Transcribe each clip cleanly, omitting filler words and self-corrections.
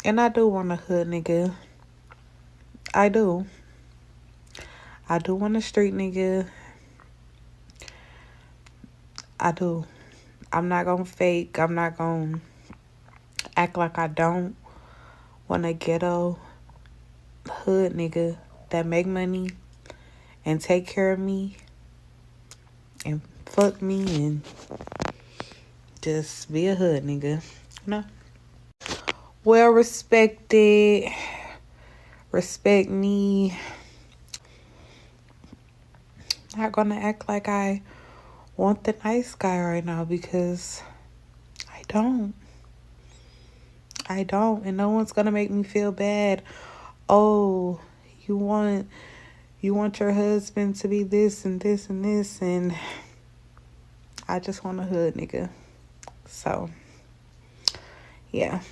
And I do want a hood nigga. I do. I do want a street nigga. I do. I'm not gonna fake. I'm not gonna act like I don't want a ghetto hood nigga that make money and take care of me and fuck me and just be a hood nigga. No. Well respected. Respect me. Not gonna act like I want the nice guy right now because I don't. I don't. And no one's gonna make me feel bad. Oh, you want you want your husband to be this and this and this, and I just want a hood nigga. So yeah.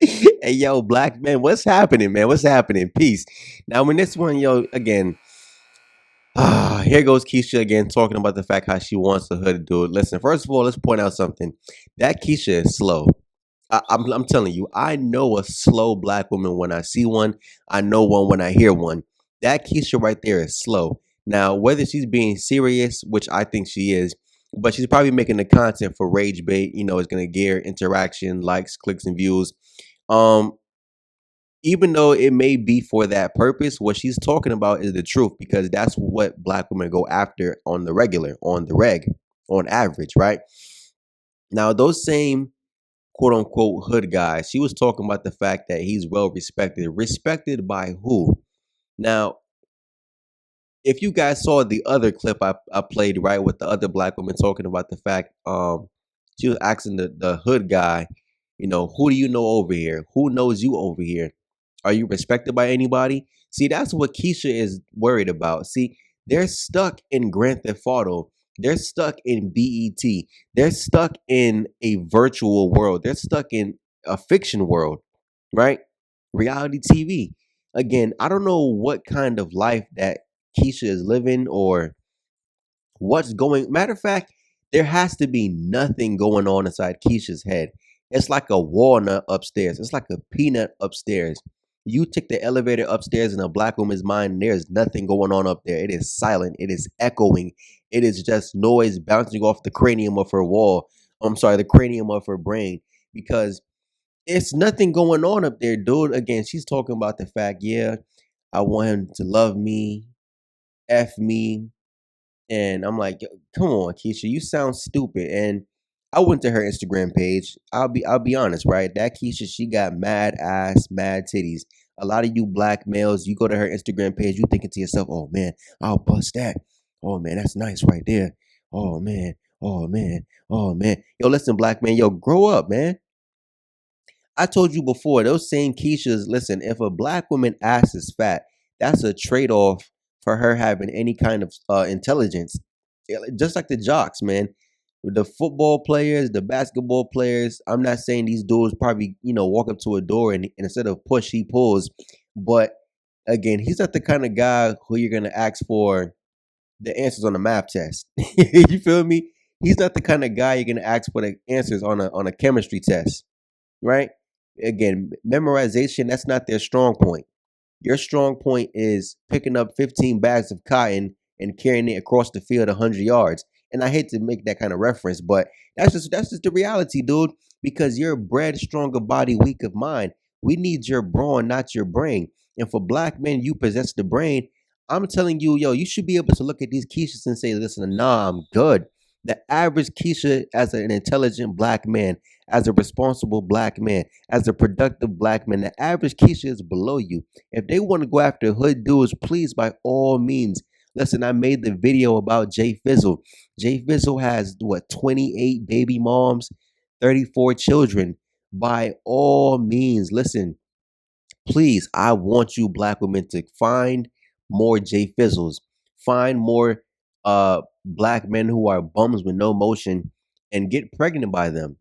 Hey, yo, black man, what's happening, man? What's happening? Peace. Now, when this one, yo, again, here goes Keisha again talking about the fact how she wants the hood dude. Listen, first of all, let's point out something. That Keisha is slow. I'm telling you, I know a slow black woman when I see one. I know one when I hear one. That Keisha right there is slow. Now, whether she's being serious, which I think she is, but she's probably making the content for rage bait. Is going to gear interaction, likes, clicks, and views. Um, Even though it may be for that purpose, what she's talking about is the truth because that's what black women go after on the regular, on the reg, on average, right? Now, those same quote unquote hood guy, she was talking about the fact that he's well respected. Respected by who? Now, if you guys saw the other clip I played, right, with the other black woman talking about the fact, she was asking the hood guy, who do you know over here? Who knows you over here? Are you respected by anybody? See, that's what Keisha is worried about. See, they're stuck in Grand Theft Auto. They're stuck in BET. They're stuck in a virtual world. They're stuck in a fiction world, right? Reality TV. Again, I don't know what kind of life that Keisha is living or what's going. Matter of fact, there has to be nothing going on inside Keisha's head. It's like a walnut upstairs. It's like a peanut upstairs. You take the elevator upstairs in a black woman's mind, there's nothing going on up there. It is silent. It is echoing. It is just noise bouncing off the cranium of her wall. I'm sorry, the cranium of her brain. Because it's nothing going on up there, dude. Again, she's talking about the fact, yeah, I want him to love me, F me, and I'm like, "Yo, come on, Keisha, you sound stupid." And I went to her Instagram page. I'll be honest, right? That Keisha, she got mad ass, mad titties. A lot of you black males, you go to her Instagram page, you thinking to yourself, "Oh man, I'll bust that. Oh man, that's nice right there. Oh man, oh man, oh man." Yo, listen, black man, yo, grow up, man. I told you before, those same Keishas, listen, if a black woman ass is fat, that's a trade off for her having any kind of intelligence. Yeah, like, just like the jocks, man. With the football players, the basketball players, I'm not saying these dudes probably, walk up to a door and instead of push, he pulls. But again, he's not the kind of guy who you're going to ask for the answers on a math test. You feel me? He's not the kind of guy you're going to ask for the answers on a chemistry test, right? Again, memorization, that's not their strong point. Your strong point is picking up 15 bags of cotton and carrying it across the field 100 yards. And I hate to make that kind of reference, but that's just the reality, dude, because you're bred stronger body, weak of mind. We need your brawn, not your brain. And for black men, you possess the brain. I'm telling you, yo, you should be able to look at these Keishas and say, listen, nah, I'm good. The average Keisha as an intelligent black man, as a responsible black man, as a productive black man, the average Keisha is below you. If they want to go after hood dudes, please, by all means. Listen, I made the video about Jay Fizzle. Jay Fizzle has what, 28 baby moms, 34 children. By all means, listen, please, I want you black women to find more Jay Fizzles. Find more black men who are bums with no motion and get pregnant by them.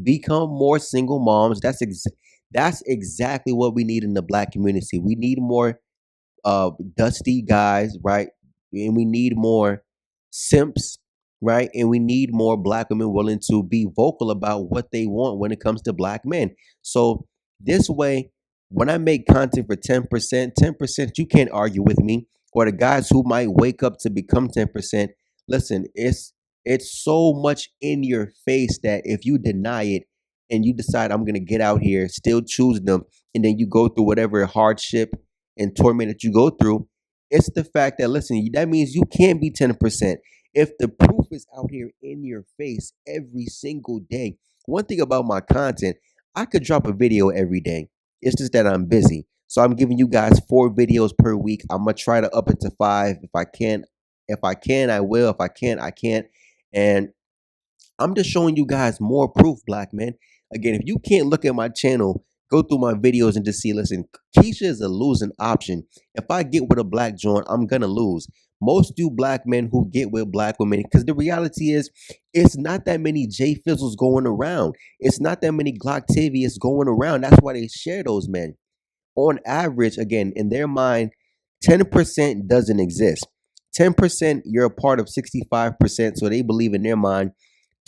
Become more single moms. That's exactly what we need in the black community. We need more dusty guys, right? And we need more simps. right? And we need more black women willing to be vocal about what they want when it comes to black men. So this way, when I make content for 10%, 10%, you can't argue with me. Or the guys who might wake up to become 10%, listen, it's so much in your face that if you deny it and you decide I'm gonna get out here, still choose them, and then you go through whatever hardship and torment that you go through, it's the fact that listen, that means you can't be 10%. If the proof is out here in your face every single day, one thing about my content, I could drop a video every day. It's just that I'm busy. So I'm giving you guys 4 videos per week. I'm gonna try to up it to 5. If I can, I will. If I can't, I can't. And I'm just showing you guys more proof, black men. Again, if you can't look at my channel, go through my videos and just see, listen, Keisha is a losing option. If I get with a black joint, I'm gonna lose. Most do black men who get with black women, because the reality is, it's not that many Jay Fizzles going around. It's not that many Glocktavius going around. That's why they share those men. On average, again, in their mind, 10% doesn't exist. 10%, you're a part of 65%. So they believe in their mind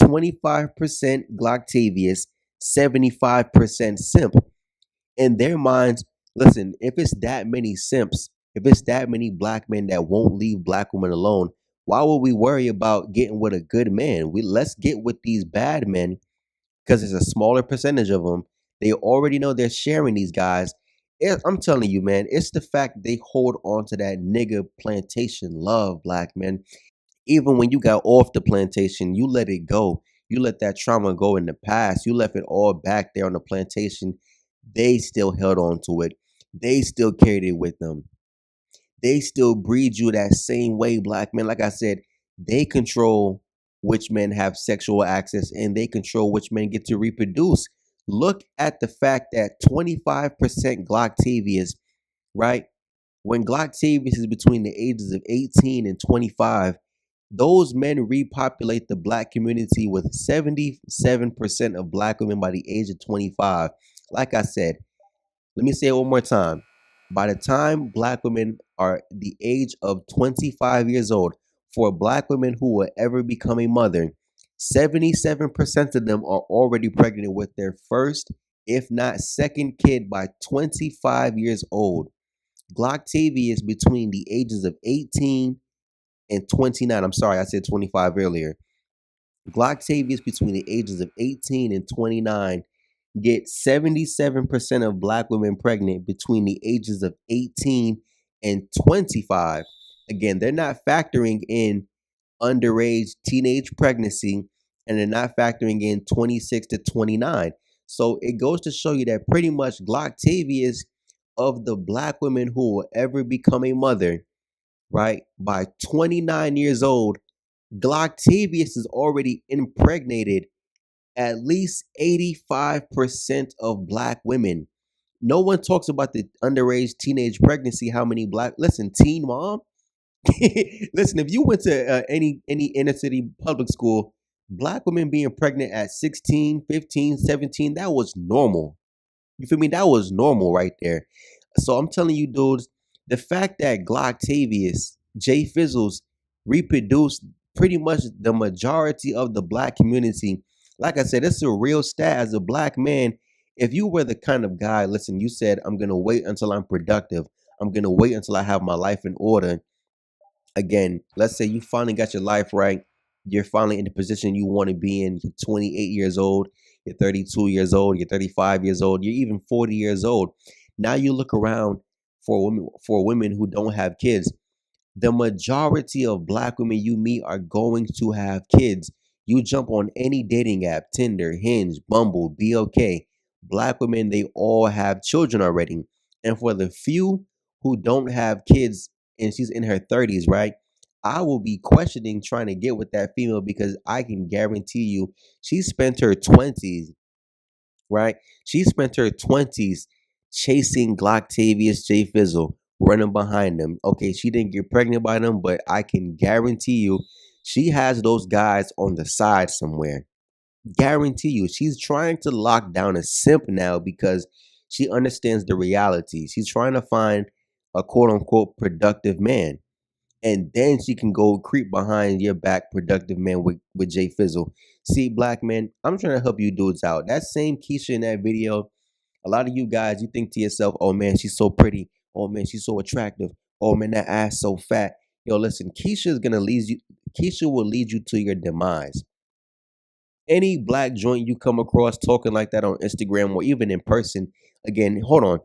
25% Glocktavius, 75% simp. In their minds, listen, if it's that many simps, if it's that many black men that won't leave black women alone, why would we worry about getting with a good man? Let's get with these bad men because it's a smaller percentage of them. They already know they're sharing these guys. I'm telling you, man, it's the fact they hold on to that nigga plantation love, black men. Even when you got off the plantation, you let it go. You let that trauma go in the past. You left it all back there on the plantation. They still held on to it. They still carried it with them. They still breed you that same way, black men. Like I said, they control which men have sexual access and they control which men get to reproduce. Look at the fact that 25% Glocktavius, right? When Glocktavius is between the ages of 18 and 25, those men repopulate the black community with 77% of black women by the age of 25. Like I said, let me say it one more time. By the time black women are the age of 25 years old, for black women who will ever become a mother, 77% of them are already pregnant with their first, if not second kid by 25 years old. Glocktavius between the ages of 18 and 29. I'm sorry, I said 25 earlier. Glocktavius between the ages of 18 and 29 get 77% of black women pregnant between the ages of 18 and 25. Again, they're not factoring in underage teenage pregnancy and they're not factoring in 26 to 29. So it goes to show you that pretty much Glocktavius of the black women who will ever become a mother, right, by 29 years old, Glocktavius is already impregnated at least 85% of black women. No one talks about the underage teenage pregnancy. How many black, listen, teen mom? Listen, if you went to any inner city public school, black women being pregnant at 16, 15, 17, that was normal. You feel me? That was normal right there. So I'm telling you, dudes, the fact that Glocktavius, Jay Fizzles reproduced pretty much the majority of the black community. Like I said, it's a real stat as a black man. If you were the kind of guy, listen, you said, I'm going to wait until I'm productive. I'm going to wait until I have my life in order. Again, let's say you finally got your life right. You're finally in the position you want to be in. You're 28 years old. You're 32 years old. You're 35 years old. You're even 40 years old. Now you look around for women who don't have kids. The majority of black women you meet are going to have kids. You jump on any dating app, Tinder, Hinge, Bumble, BOK. Black women, they all have children already. And for the few who don't have kids and she's in her 30s, right? I will be questioning trying to get with that female because I can guarantee you she spent her 20s, right? She spent her 20s chasing Glocktavius J. Fizzle, running behind them. Okay, she didn't get pregnant by them, but I can guarantee you she has those guys on the side somewhere. Guarantee you. She's trying to lock down a simp now because she understands the reality. She's trying to find a quote unquote productive man. and then she can go creep behind your back, productive man with Jay Fizzle. See, black man, I'm trying to help you dudes out. That same Keisha in that video, a lot of you guys, you think to yourself, oh man, she's so pretty. Oh man, she's so attractive. Oh man, that ass so fat. Yo, listen, Keisha will lead you to your demise. Any black joint you come across talking like that on Instagram or even in person, again, hold on.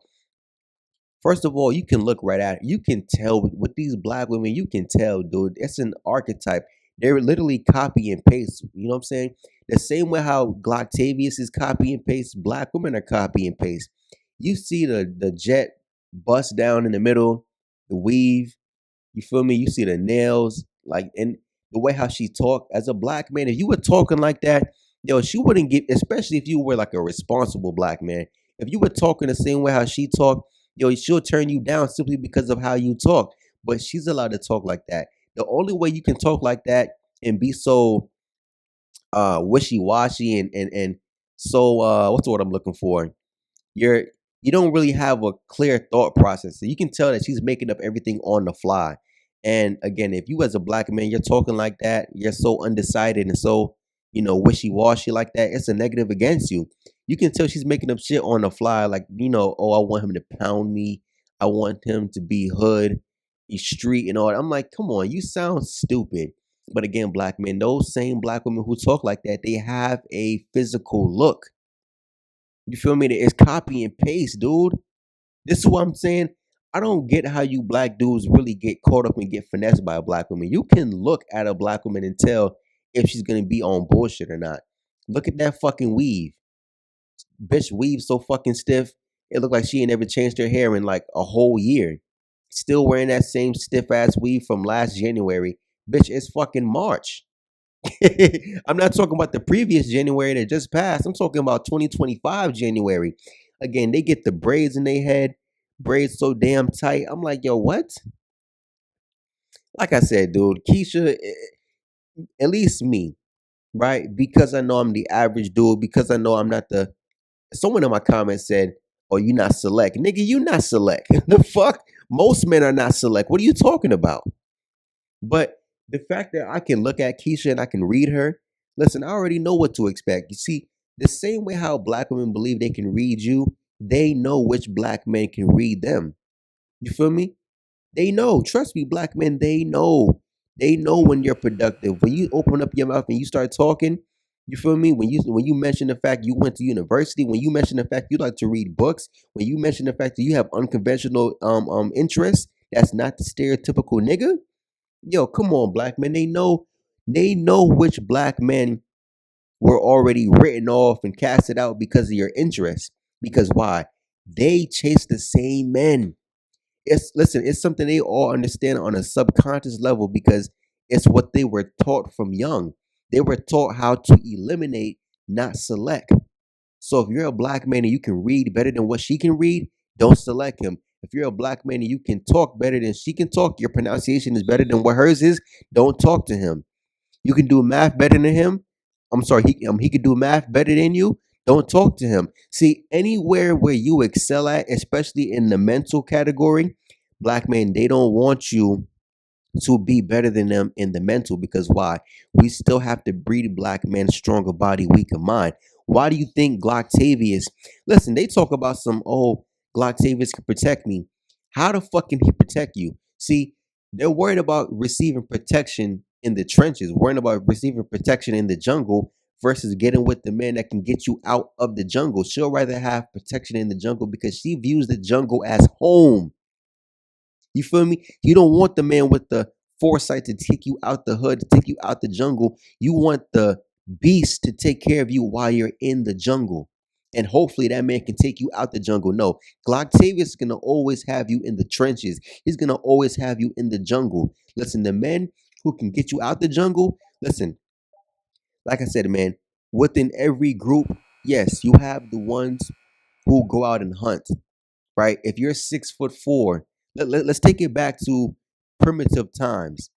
First of all, you can look right at it. You can tell with these black women, you can tell, dude. It's an archetype. They're literally copy and paste. You know what I'm saying? The same way how Glocktavius is copy and paste, black women are copy and paste. You see the jet bust down in the middle, the weave, you feel me? You see the nails, like, and the way how she talked as a black man. If you were talking like that, yo, she wouldn't get. Especially if you were like a responsible black man. If you were talking the same way how she talked, yo, she'll turn you down simply because of how you talk. But she's allowed to talk like that. The only way you can talk like that and be so wishy washy and so what's the word I'm looking for? you're you don't really have a clear thought process. So you can tell that she's making up everything on the fly. And again, if you as a black man, you're talking like that, you're so undecided and so, wishy-washy like that, it's a negative against you. You can tell she's making up shit on the fly, like, oh, I want him to pound me. I want him to be hood, he's street and all that. I'm like, come on, you sound stupid. But again, black men, those same black women who talk like that, they have a physical look. You feel me? It's copy and paste, dude. This is what I'm saying. I don't get how you black dudes really get caught up and get finessed by a black woman. You can look at a black woman and tell if she's gonna be on bullshit or not. Look at that fucking weave. Bitch weave so fucking stiff. It looked like she ain't ever changed her hair in like a whole year. Still wearing that same stiff ass weave from last January. Bitch, it's fucking March. I'm not talking about the previous January that just passed. I'm talking about 2025 January. Again, they get the braids in their head, braids so damn tight. I'm like, yo, what? Like I said, dude, Keisha, at least me, right? Because I know I'm the average dude, because I know I'm not the. Someone in my comments said, oh, you not select. Nigga, you not select. The fuck? Most men are not select. What are you talking about? But the fact that I can look at Keisha and I can read her, listen, I already know what to expect. You see, the same way how black women believe they can read you, they know which black men can read them. You feel me? They know. Trust me, black men, they know. They know when you're productive. When you open up your mouth and you start talking, you feel me? When you mention the fact you went to university, when you mention the fact you like to read books, when you mention the fact that you have unconventional interests, that's not the stereotypical nigga. Yo, come on, black men. They know which black men were already written off and casted out because of your interest. Because why? They chase the same men. It's something they all understand on a subconscious level because it's what they were taught from young. They were taught how to eliminate, not select. So if you're a black man and you can read better than what she can read, don't select him. If you're a black man and you can talk better than she can talk, your pronunciation is better than what hers is, don't talk to him. You can do math better than him. I'm sorry, he could do math better than you. Don't talk to him. See, anywhere where you excel at, especially in the mental category, black men, they don't want you to be better than them in the mental because why? We still have to breed black men stronger body, weaker mind. Why do you think Glocktavius? Listen, they talk about some Glocktavius can protect me. How the fuck can he protect you? See, they're worried about receiving protection in the trenches, worrying about receiving protection in the jungle versus getting with the man that can get you out of the jungle. She'll rather have protection in the jungle because she views the jungle as home. You feel me? You don't want the man with the foresight to take you out the hood, to take you out the jungle. You want the beast to take care of you while you're in the jungle. And hopefully that man can take you out the jungle. No, Glocktavius is going to always have you in the trenches. He's going to always have you in the jungle. Listen, the men who can get you out the jungle, listen, like I said, man, within every group, yes, you have the ones who go out and hunt, right? If you're 6'4", let's take it back to primitive times.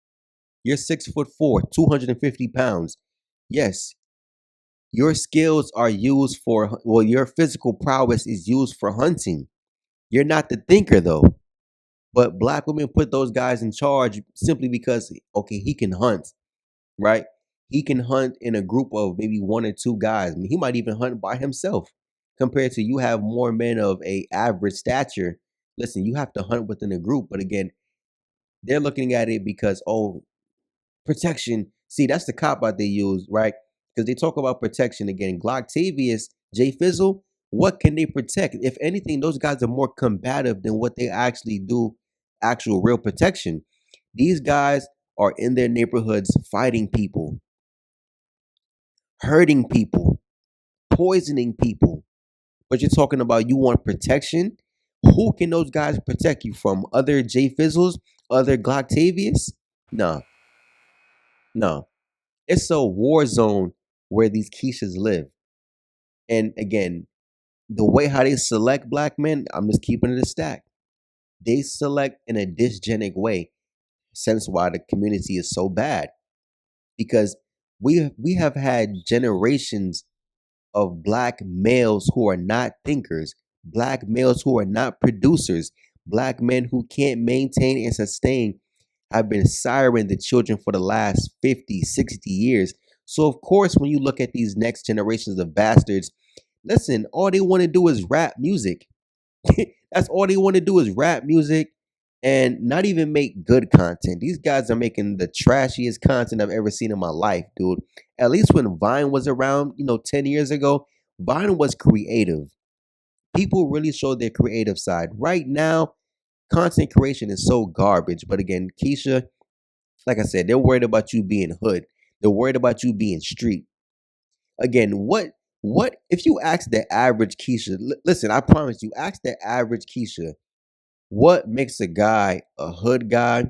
You're 6'4", 250 pounds. Yes, your skills are used for, well, your physical prowess is used for hunting. You're not the thinker though. But black women put those guys in charge simply because, okay, he can hunt, right? He can hunt in a group of maybe one or two guys. I mean, he might even hunt by himself. Compared to you have more men of a average stature. Listen, you have to hunt within a group. But again, they're looking at it because, oh, protection. See, that's the cop out they use, right? Because they talk about protection again. Glocktavius, Jay Fizzle, what can they protect? If anything, those guys are more combative than what they actually do, actual real protection. These guys are in their neighborhoods fighting people, hurting people, poisoning people. But you're talking about you want protection? Who can those guys protect you from? Other Jay Fizzles? Other Glocktavius? No, no. It's a war zone where these Keishas live. And again, the way how they select black men, I'm just keeping it a stack. They select in a dysgenic way. Sense why the community is so bad. Because we have had generations of black males who are not thinkers, black males who are not producers, black men who can't maintain and sustain have been siring the children for the last 50, 60 years. So, of course, when you look at these next generations of bastards, listen, all they want to do is rap music. That's all they want to do is rap music and not even make good content. These guys are making the trashiest content I've ever seen in my life, dude. At least when Vine was around, 10 years ago, Vine was creative. People really showed their creative side. Right now, content creation is so garbage. But again, Keisha, like I said, they're worried about you being hood. They're worried about you being street. Again, what if you ask the average Keisha? Listen, I promise you, ask the average Keisha what makes a guy a hood guy?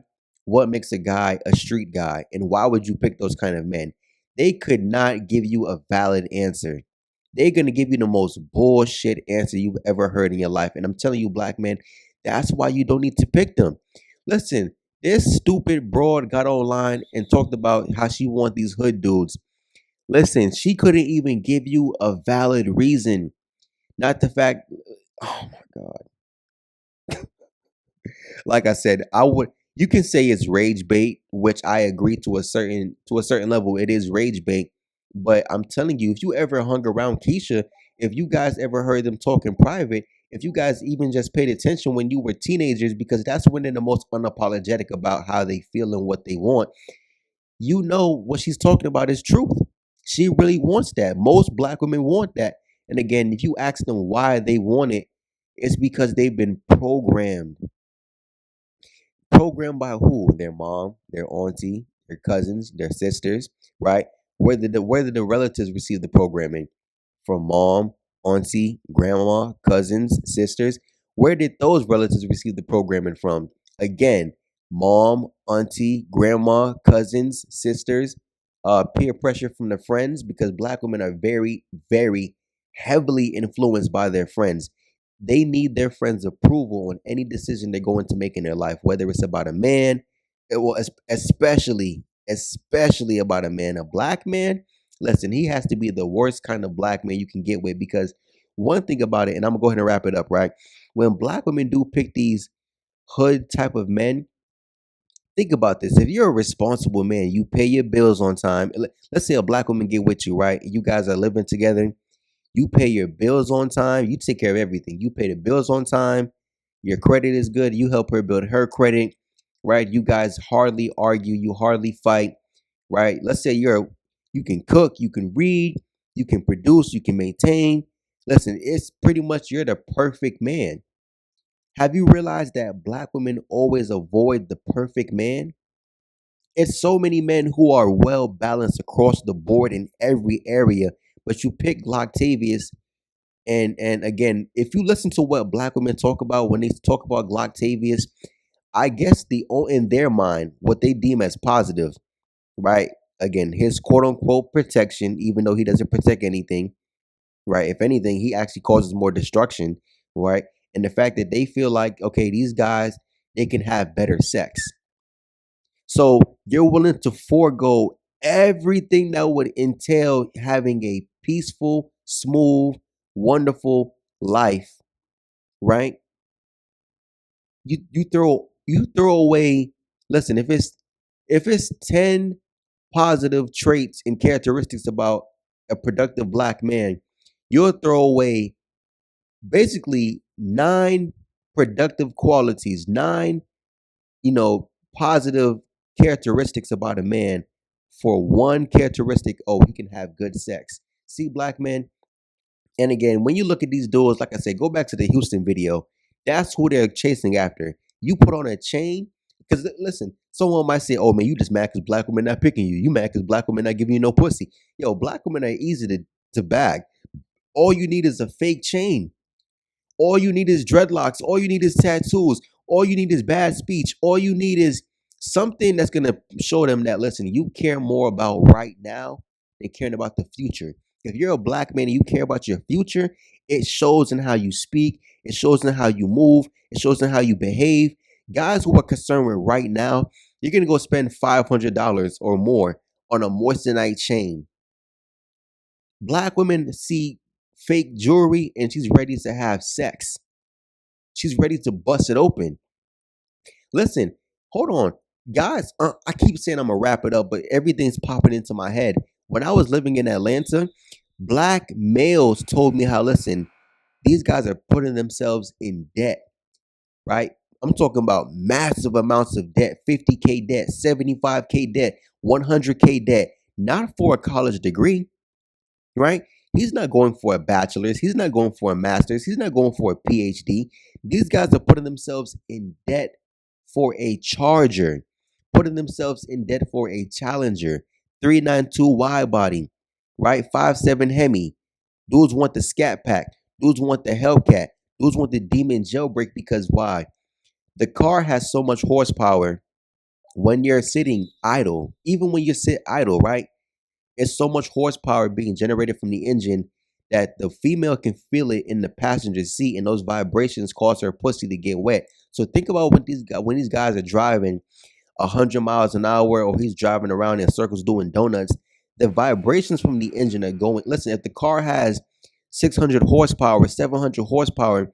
What makes a guy a street guy? And why would you pick those kind of men? They could not give you a valid answer. They're going to give you the most bullshit answer you've ever heard in your life. And I'm telling you, black men, that's why you don't need to pick them. Listen, this stupid broad got online and talked about how she want these hood dudes. Listen, she couldn't even give you a valid reason. Not the fact, oh my God. Like I said, I would you can say it's rage bait, which I agree to a certain level. It is rage bait. But I'm telling you, if you ever hung around Keisha, if you guys ever heard them talk in private, if you guys even just paid attention when you were teenagers, because that's when they're the most unapologetic about how they feel and what they want, you know what she's talking about is truth. She really wants that. Most black women want that. And again, if you ask them why they want it, it's because they've been programmed. Programmed by who? Their mom, their auntie, their cousins, their sisters, right? Where did the relatives receive the programming? From mom, auntie, grandma, cousins, sisters. Where did those relatives receive the programming from? Again, mom, auntie, grandma, cousins, sisters, peer pressure from the friends, because black women are very, very heavily influenced by their friends. They need their friends' approval on any decision they're going to make in their life, whether it's about a man, especially about a man. A black man, listen, he has to be the worst kind of black man you can get with, because one thing about it, and I'm gonna go ahead and wrap it up, right? When black women do pick these hood type of men, think about this. If you're a responsible man, you pay your bills on time. Let's say a black woman get with you, right? You guys are living together. You pay your bills on time. You take care of everything. You pay the bills on time. Your credit is good. You help her build her credit, right? You guys hardly argue. You hardly fight, right? Let's say you can cook, you can read, you can produce, you can maintain. Listen, it's pretty much you're the perfect man. Have you realized that black women always avoid the perfect man? It's so many men who are well balanced across the board in every area, but you pick Octavius. And again, if you listen to what black women talk about when they talk about Glocktavius, I guess in their mind, what they deem as positive, right? Again, his quote unquote protection, even though he doesn't protect anything, right? If anything, he actually causes more destruction, right? And the fact that they feel like, okay, these guys, they can have better sex. So you're willing to forego everything that would entail having a peaceful, smooth, wonderful life, right? You throw you throw away, listen, if it's 10 positive traits and characteristics about a productive black man, you'll throw away basically 9 productive qualities, 9, you know, positive characteristics about a man for one characteristic. Oh, he can have good sex. See, black men, and again, when you look at these dudes, like I said, go back to the Houston video. That's who they're chasing after. You put on a chain, because listen, someone might say, "Oh man, you just mad because black women not picking you. You mad because black women not giving you no pussy." Yo, black women are easy to bag. All you need is a fake chain. All you need is dreadlocks. All you need is tattoos. All you need is bad speech. All you need is something that's going to show them that, listen, you care more about right now than caring about the future. If you're a black man and you care about your future, it shows in how you speak. It shows in how you move. It shows in how you behave. Guys who are concerned with right now, you're going to go spend $500 or more on a moissanite chain. Black women see fake jewelry and she's ready to have sex. She's ready to bust it open. Listen, hold on. Guys, I keep saying I'm going to wrap it up, but everything's popping into my head. When I was living in Atlanta, black males told me how, listen, these guys are putting themselves in debt, right? I'm talking about massive amounts of debt, 50K debt, 75K debt, 100K debt, not for a college degree, right? He's not going for a bachelor's. He's not going for a master's. He's not going for a PhD. These guys are putting themselves in debt for a Charger, putting themselves in debt for a Challenger, 392 wide body, right? 5.7 Hemi. Dudes want the Scat Pack. Dudes want the Hellcat. Dudes want the Demon Jailbreak because why? The car has so much horsepower when you're sitting idle, even when you sit idle, right? It's so much horsepower being generated from the engine that the female can feel it in the passenger seat, and those vibrations cause her pussy to get wet. So think about when these guys are driving 100 miles an hour, or he's driving around in circles doing donuts. The vibrations from the engine are going. Listen, if the car has 600 horsepower, 700 horsepower,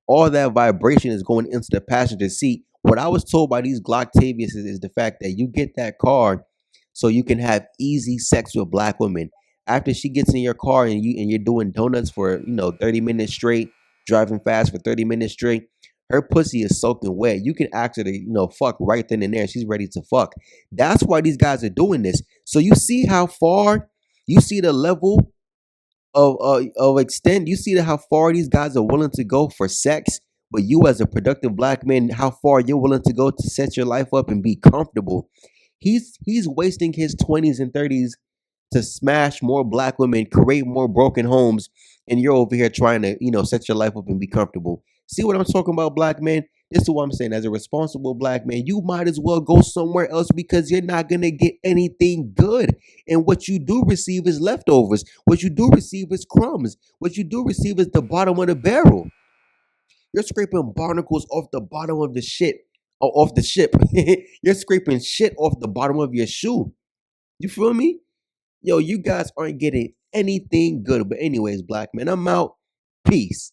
all that vibration is going into the passenger seat. What I was told by these Glocktavius is the fact that you get that car so you can have easy sex with black women. After she gets in your car and you're doing donuts for 30 minutes straight, driving fast for 30 minutes straight, her pussy is soaking wet. You can ask her to fuck right then and there. She's ready to fuck. That's why these guys are doing this. So you see how far, you see the level of extent. You see how far these guys are willing to go for sex, but you as a productive black man, how far you're willing to go to set your life up and be comfortable. He's wasting his 20s and 30s to smash more black women, create more broken homes, and you're over here trying to set your life up and be comfortable. See what I'm talking about, black man? This is what I'm saying. As a responsible black man, you might as well go somewhere else because you're not gonna get anything good. And what you do receive is leftovers. What you do receive is crumbs. What you do receive is the bottom of the barrel. You're scraping barnacles off the bottom of the shit, or off the ship. You're scraping shit off the bottom of your shoe. You feel me? Yo, you guys aren't getting anything good. But anyways, black man, I'm out. Peace.